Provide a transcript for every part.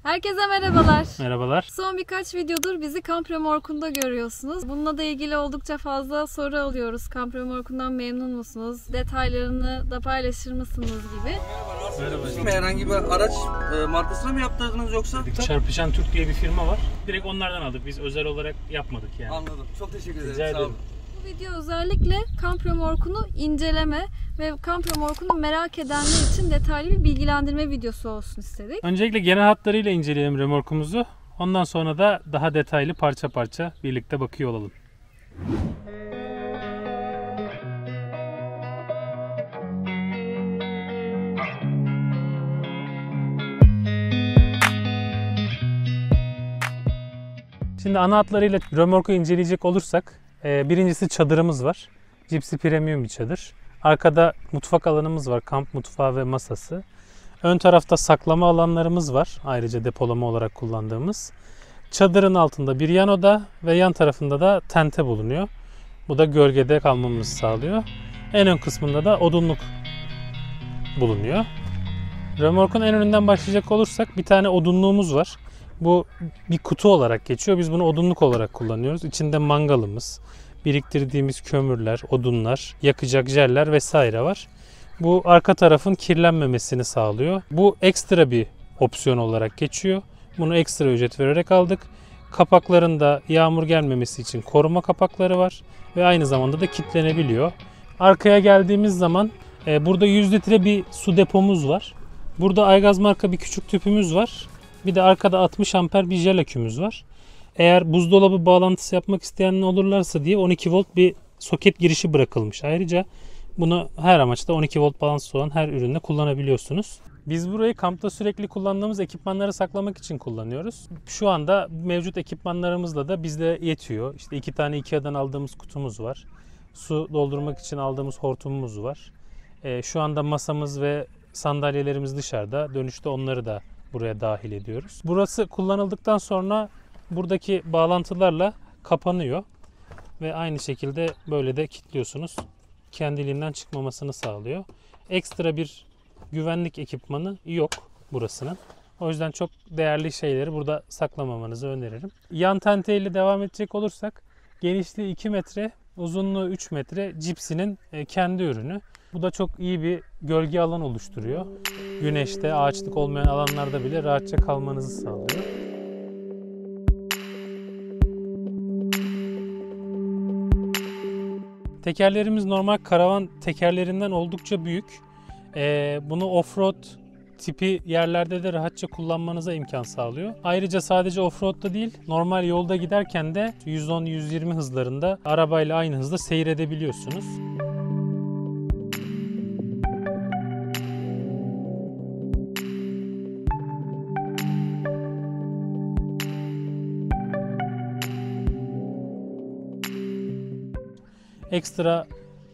Herkese merhabalar. Merhabalar. Son birkaç videodur bizi Kamp Römorku'nda görüyorsunuz. Bununla da ilgili oldukça fazla soru alıyoruz. Kamp Römorku'ndan memnun musunuz? Detaylarını da paylaşır mısınız gibi. Merhaba. Herhangi bir araç markasına mı yaptırdınız yoksa? Çarpışan Türk diye bir firma var. Direkt onlardan aldık. Biz özel olarak yapmadık yani. Anladım. Çok teşekkür ederim. Rica Sağ olun. ederim. Bu video özellikle Kamp Römorku'nu inceleme ve Kamp Römorku'nu merak edenler için detaylı bir bilgilendirme videosu olsun istedik. Öncelikle genel hatlarıyla inceleyelim römorkumuzu. Ondan sonra da daha detaylı parça parça birlikte bakıyor olalım. Şimdi ana hatlarıyla römorku inceleyecek olursak birincisi çadırımız var. Cipsi Premium bir çadır. Arkada mutfak alanımız var. Kamp mutfağı ve masası. Ön tarafta saklama alanlarımız var. Ayrıca depolama olarak kullandığımız. Çadırın altında bir yan oda ve yan tarafında da tente bulunuyor. Bu da gölgede kalmamızı sağlıyor. En ön kısmında da odunluk bulunuyor. Römorkun en önünden başlayacak olursak bir tane odunluğumuz var. Bu bir kutu olarak geçiyor. Biz bunu odunluk olarak kullanıyoruz. İçinde mangalımız, biriktirdiğimiz kömürler, odunlar, yakacak jeller vesaire var. Bu arka tarafın kirlenmemesini sağlıyor. Bu ekstra bir opsiyon olarak geçiyor. Bunu ekstra ücret vererek aldık. Kapaklarında yağmur gelmemesi için koruma kapakları var ve aynı zamanda da kilitlenebiliyor. Arkaya geldiğimiz zaman burada 100 litre bir su depomuz var. Burada Aygaz marka bir küçük tüpümüz var. Bir de arkada 60 amper bir jel akümüz var. Eğer buzdolabı bağlantısı yapmak isteyenler olurlarsa diye 12 volt bir soket girişi bırakılmış. Ayrıca bunu her amaçta 12 volt bağlantısı olan her üründe kullanabiliyorsunuz. Biz burayı kampta sürekli kullandığımız ekipmanları saklamak için kullanıyoruz. Şu anda mevcut ekipmanlarımızla da bizde yetiyor. İşte 2 tane IKEA'dan aldığımız kutumuz var. Su doldurmak için aldığımız hortumumuz var. Şu anda masamız ve sandalyelerimiz dışarıda. Dönüşte onları da buraya dahil ediyoruz. Burası kullanıldıktan sonra buradaki bağlantılarla kapanıyor ve aynı şekilde böyle de kilitliyorsunuz. Kendiliğinden çıkmamasını sağlıyor. Ekstra bir güvenlik ekipmanı yok burasının. O yüzden çok değerli şeyleri burada saklamamanızı öneririm. Yan tente ile devam edecek olursak genişliği 2 metre, uzunluğu 3 metre Cipsi'nin kendi ürünü. Bu da çok iyi bir gölge alan oluşturuyor. Güneşte, ağaçlık olmayan alanlarda bile rahatça kalmanızı sağlıyor. Tekerlerimiz normal karavan tekerlerinden oldukça büyük. Bunu offroad tipi yerlerde de rahatça kullanmanıza imkan sağlıyor. Ayrıca sadece offroad'da değil, normal yolda giderken de 110-120 hızlarında arabayla aynı hızda seyredebiliyorsunuz. Ekstra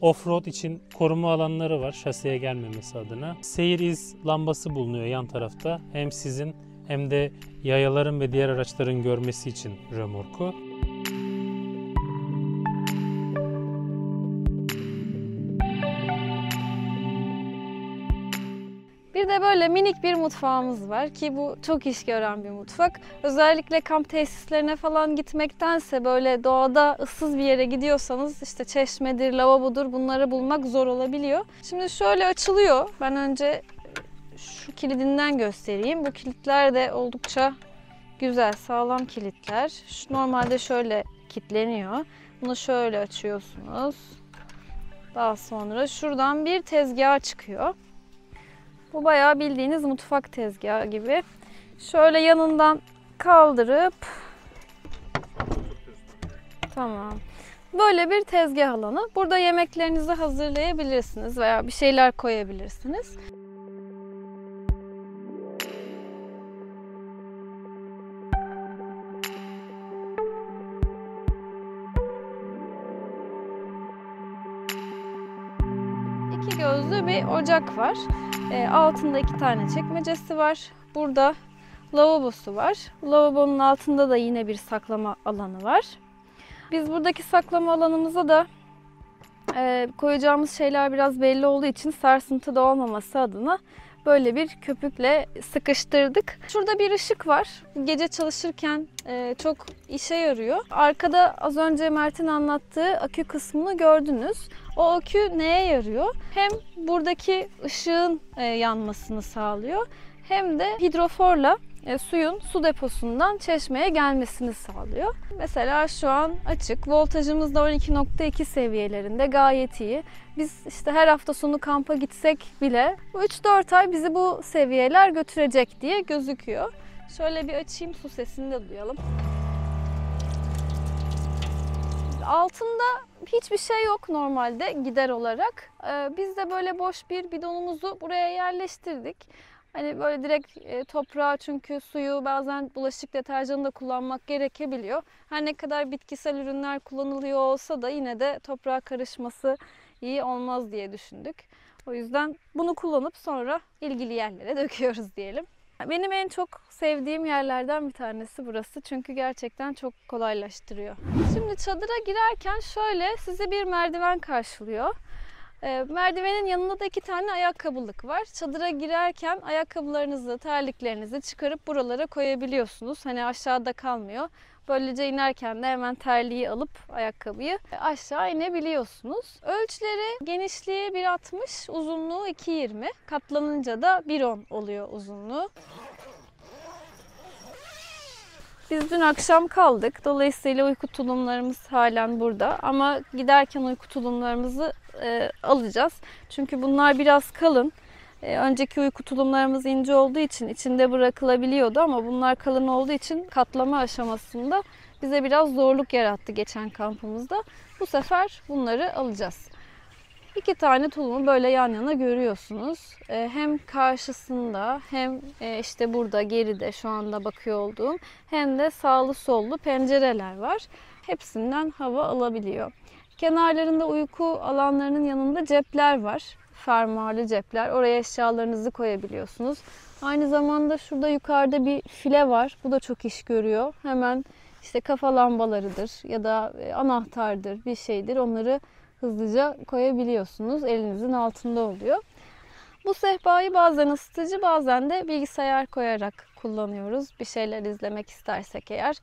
offroad için koruma alanları var şaseye gelmemesi adına. Seyir iz lambası bulunuyor yan tarafta. Hem sizin hem de yayaların ve diğer araçların görmesi için römorku. Bir de böyle minik bir mutfağımız var ki bu çok iş gören bir mutfak. Özellikle kamp tesislerine falan gitmektense böyle doğada ıssız bir yere gidiyorsanız işte çeşmedir, lavabodur bunları bulmak zor olabiliyor. Şimdi şöyle açılıyor. Ben önce şu kilidinden göstereyim. Bu kilitler de oldukça güzel, sağlam kilitler. Normalde şöyle kilitleniyor. Bunu şöyle açıyorsunuz. Daha sonra şuradan bir tezgah çıkıyor. Bu bayağı bildiğiniz mutfak tezgahı gibi. Şöyle yanından kaldırıp tamam. Böyle bir tezgah alanı. Burada yemeklerinizi hazırlayabilirsiniz veya bir şeyler koyabilirsiniz. İki gözlü bir ocak var. Altında 2 tane çekmecesi var. Burada lavabosu var. Lavabonun altında da yine bir saklama alanı var. Biz buradaki saklama alanımıza da koyacağımız şeyler biraz belli olduğu için sarsıntı da olmaması adına böyle bir köpükle sıkıştırdık. Şurada bir ışık var. Gece çalışırken çok işe yarıyor. Arkada az önce Mert'in anlattığı akü kısmını gördünüz. O akü neye yarıyor? Hem buradaki ışığın yanmasını sağlıyor, hem de hidroforla suyun su deposundan çeşmeye gelmesini sağlıyor. Mesela şu an açık. Voltajımız da 12.2 seviyelerinde, gayet iyi. Biz işte her hafta sonu kampa gitsek bile 3-4 ay bizi bu seviyeler götürecek diye gözüküyor. Şöyle bir açayım, su sesini de duyalım. Altında hiçbir şey yok normalde gider olarak. Biz de böyle boş bir bidonumuzu buraya yerleştirdik. Hani böyle direkt toprağa, çünkü suyu bazen bulaşık deterjanı da kullanmak gerekebiliyor. Her ne kadar bitkisel ürünler kullanılıyor olsa da yine de toprağa karışması iyi olmaz diye düşündük. O yüzden bunu kullanıp sonra ilgili yerlere döküyoruz diyelim. Benim en çok sevdiğim yerlerden bir tanesi burası, çünkü gerçekten çok kolaylaştırıyor. Şimdi çadıra girerken şöyle sizi bir merdiven karşılıyor. Merdivenin yanında da 2 tane ayakkabılık var. Çadıra girerken ayakkabılarınızı, terliklerinizi çıkarıp buralara koyabiliyorsunuz. Hani aşağıda kalmıyor. Böylece inerken de hemen terliği alıp ayakkabıyı aşağı inebiliyorsunuz. Ölçüleri: genişliği 1.60, uzunluğu 2.20. Katlanınca da 1.10 oluyor uzunluğu. Biz dün akşam kaldık. Dolayısıyla uyku tulumlarımız halen burada. Ama giderken uyku tulumlarımızı alacağız. Çünkü bunlar biraz kalın. Önceki uyku tulumlarımız ince olduğu için içinde bırakılabiliyordu, ama bunlar kalın olduğu için katlama aşamasında bize biraz zorluk yarattı geçen kampımızda. Bu sefer bunları alacağız. 2 tane tulumu böyle yan yana görüyorsunuz. Hem karşısında, hem işte burada geride şu anda bakıyor olduğum, hem de sağlı sollu pencereler var. Hepsinden hava alabiliyor. Kenarlarında uyku alanlarının yanında cepler var. Fermuarlı cepler. Oraya eşyalarınızı koyabiliyorsunuz. Aynı zamanda şurada yukarıda bir file var. Bu da çok iş görüyor. Hemen işte kafa lambalarıdır ya da anahtardır, bir şeydir. Onları hızlıca koyabiliyorsunuz. Elinizin altında oluyor. Bu sehpayı bazen ısıtıcı, bazen de bilgisayar koyarak kullanıyoruz. Bir şeyler izlemek istersek eğer.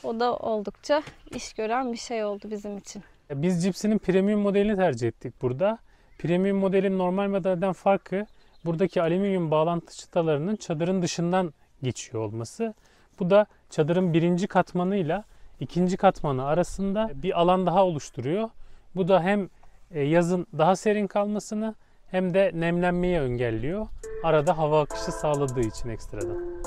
O da oldukça iş gören bir şey oldu bizim için. Biz Gypsy'nin premium modelini tercih ettik burada. Premium modelin normal modelden farkı buradaki alüminyum bağlantı çıtalarının çadırın dışından geçiyor olması. Bu da çadırın 1. katmanıyla 2. katmanı arasında bir alan daha oluşturuyor. Bu da hem yazın daha serin kalmasını hem de nemlenmeyi engelliyor. Arada hava akışı sağladığı için ekstradan.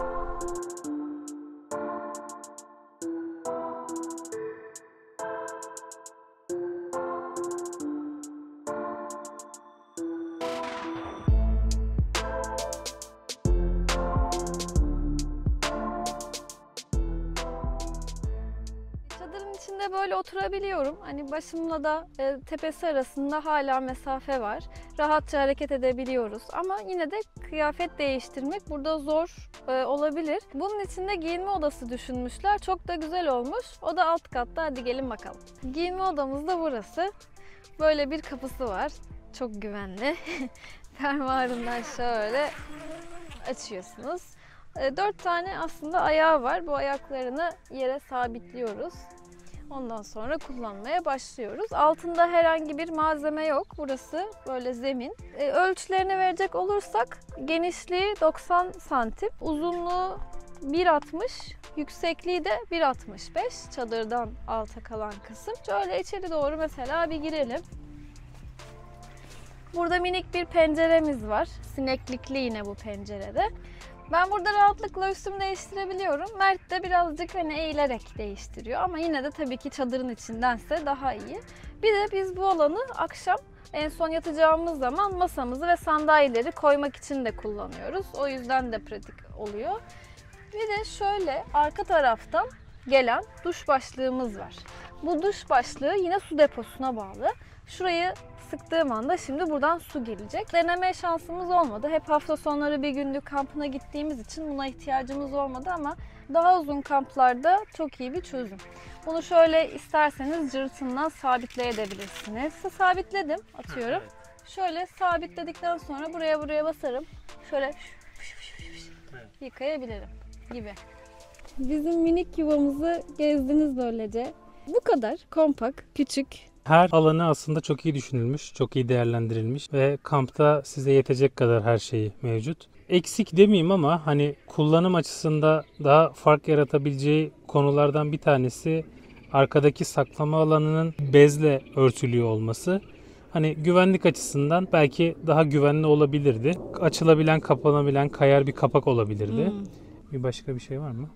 Çadırın içinde böyle oturabiliyorum. Hani başımla da tepesi arasında hala mesafe var. Rahatça hareket edebiliyoruz. Ama yine de kıyafet değiştirmek burada zor olabilir. Bunun için de giyinme odası düşünmüşler. Çok da güzel olmuş. O da alt katta. Hadi gelin bakalım. Giyinme odamız da burası. Böyle bir kapısı var. Çok güvenli. Fermuarından şöyle açıyorsunuz. 4 tane aslında ayağı var. Bu ayaklarını yere sabitliyoruz. Ondan sonra kullanmaya başlıyoruz. Altında herhangi bir malzeme yok. Burası böyle zemin. Ölçülerini verecek olursak genişliği 90 santim, uzunluğu 1.60, yüksekliği de 1.65. Çadırdan alta kalan kısım. Şöyle içeri doğru mesela bir girelim. Burada minik bir penceremiz var. Sineklikli yine bu pencerede. Ben burada rahatlıkla üstümü değiştirebiliyorum. Mert de birazcık hani eğilerek değiştiriyor. Ama yine de tabii ki çadırın içindense daha iyi. Bir de biz bu alanı akşam en son yatacağımız zaman masamızı ve sandalyeleri koymak için de kullanıyoruz. O yüzden de pratik oluyor. Bir de şöyle arka taraftan gelen duş başlığımız var. Bu duş başlığı yine su deposuna bağlı. Şurayı sıktığım anda şimdi buradan su gelecek. Deneme şansımız olmadı. Hep hafta sonları bir günlük kampına gittiğimiz için buna ihtiyacımız olmadı, ama daha uzun kamplarda çok iyi bir çözüm. Bunu şöyle isterseniz cırtından sabitleyebilirsiniz. Sabitledim, atıyorum. Şöyle sabitledikten sonra buraya basarım. Şöyle yıkayabilirim gibi. Bizim minik yuvamızı gezdiniz böylece. Bu kadar kompakt, küçük. Her alanı aslında çok iyi düşünülmüş, çok iyi değerlendirilmiş ve kampta size yetecek kadar her şeyi mevcut. Eksik demeyeyim ama hani kullanım açısında daha fark yaratabileceği konulardan bir tanesi arkadaki saklama alanının bezle örtülüyor olması. Hani güvenlik açısından belki daha güvenli olabilirdi. Açılabilen, kapanabilen, kayar bir kapak olabilirdi. Bir başka bir şey var mı?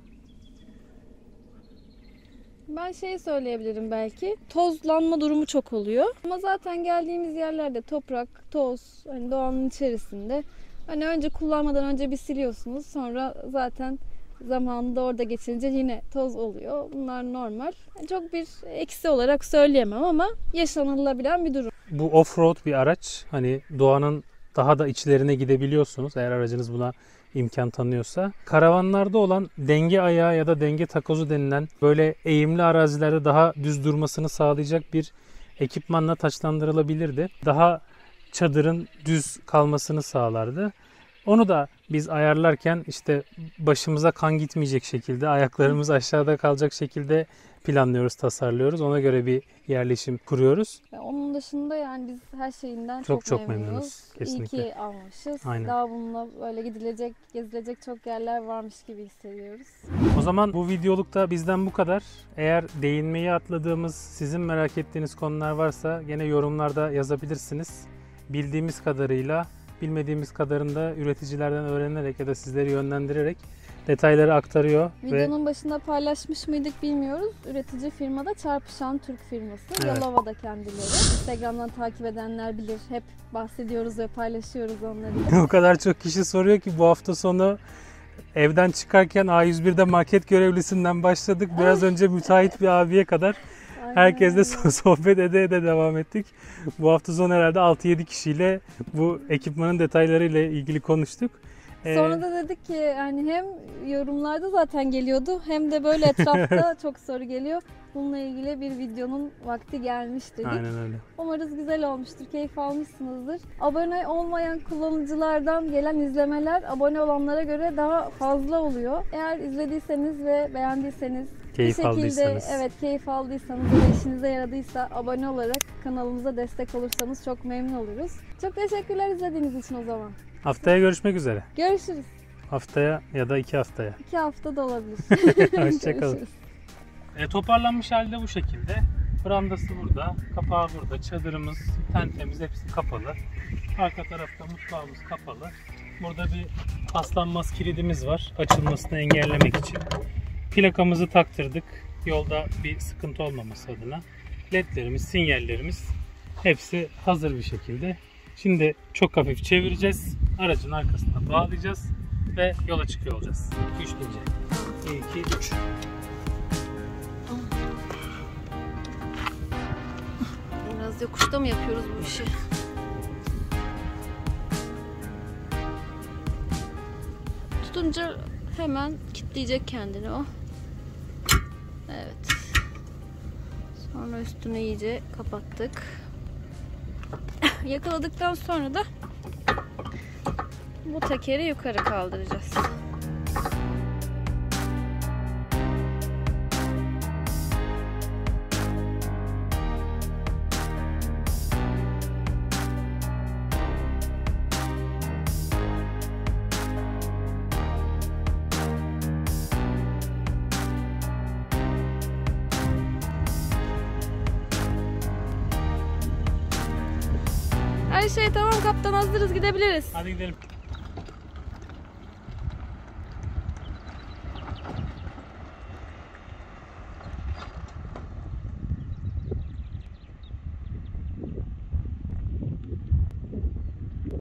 Ben şeyi söyleyebilirim belki. Tozlanma durumu çok oluyor. Ama zaten geldiğimiz yerlerde toprak, toz, hani doğanın içerisinde. Hani önce kullanmadan önce bir siliyorsunuz. Sonra zaten zamanında orada geçince yine toz oluyor. Bunlar normal. Çok bir eksi olarak söyleyemem ama yaşanılabilen bir durum. Bu off-road bir araç. Hani doğanın daha da içlerine gidebiliyorsunuz eğer aracınız buna imkan tanıyorsa. Karavanlarda olan denge ayağı ya da denge takozu denilen böyle eğimli arazilerde daha düz durmasını sağlayacak bir ekipmanla taçlandırılabilirdi. Daha çadırın düz kalmasını sağlardı. Onu da biz ayarlarken işte başımıza kan gitmeyecek şekilde, ayaklarımız aşağıda kalacak şekilde planlıyoruz, tasarlıyoruz. Ona göre bir yerleşim kuruyoruz. Onun dışında yani biz her şeyinden Çok memnunuz. Kesinlikle. İyi ki almışız. Aynen. Daha bununla böyle gidilecek, gezilecek çok yerler varmış gibi hissediyoruz. O zaman bu videolukta bizden bu kadar. Eğer değinmeyi atladığımız, sizin merak ettiğiniz konular varsa gene yorumlarda yazabilirsiniz. Bildiğimiz kadarıyla, bilmediğimiz kadarını da üreticilerden öğrenerek ya da sizleri yönlendirerek detayları aktarıyor. Videonun başında paylaşmış mıydık bilmiyoruz. Üretici firmada Çarpışan Türk firması. Evet. Yalova'da kendileri. Instagram'dan takip edenler bilir. Hep bahsediyoruz ve paylaşıyoruz onları. O kadar çok kişi soruyor ki bu hafta sonu evden çıkarken A101'de market görevlisinden başladık. Biraz önce müteahhit bir abiye kadar herkesle sohbet ede devam ettik. Bu hafta sonu herhalde 6-7 kişiyle bu ekipmanın detaylarıyla ilgili konuştuk. Sonra da dedik ki yani hem yorumlarda zaten geliyordu hem de böyle etrafta çok soru geliyor. Bununla ilgili bir videonun vakti gelmiş dedik. Aynen öyle. Umarız güzel olmuştur, keyif almışsınızdır. Abone olmayan kullanıcılardan gelen izlemeler abone olanlara göre daha fazla oluyor. Eğer izlediyseniz ve beğendiyseniz, Keyif aldıysanız. Evet, keyif aldıysanız ve işinize yaradıysa abone olarak kanalımıza destek olursanız çok memnun oluruz. Çok teşekkürler izlediğiniz için o zaman. Haftaya görüşmek üzere. Görüşürüz. Haftaya ya da 2 haftaya. 2 hafta da olabilir. Hoşçakalın. Görüşürüz. Toparlanmış halde bu şekilde. Brandası burada, kapağı burada, çadırımız, tentemiz hepsi kapalı. Arka tarafta mutfağımız kapalı. Burada bir paslanmaz kilidimiz var açılmasını engellemek için. Plakamızı taktırdık yolda bir sıkıntı olmaması adına. Ledlerimiz, sinyallerimiz hepsi hazır bir şekilde. Şimdi çok hafif çevireceğiz. Aracın arkasına bağlayacağız ve yola çıkıyor olacağız. 3 deyince. 2, 3. Biraz yokuşta mı yapıyoruz bu işi? Tutunca hemen kilitleyecek kendini o. Evet. Sonra üstünü iyice kapattık. Yakaladıktan sonra da bu tekeri yukarı kaldıracağız. Her şey tamam kaptan, hazırız, gidebiliriz. Hadi gidelim.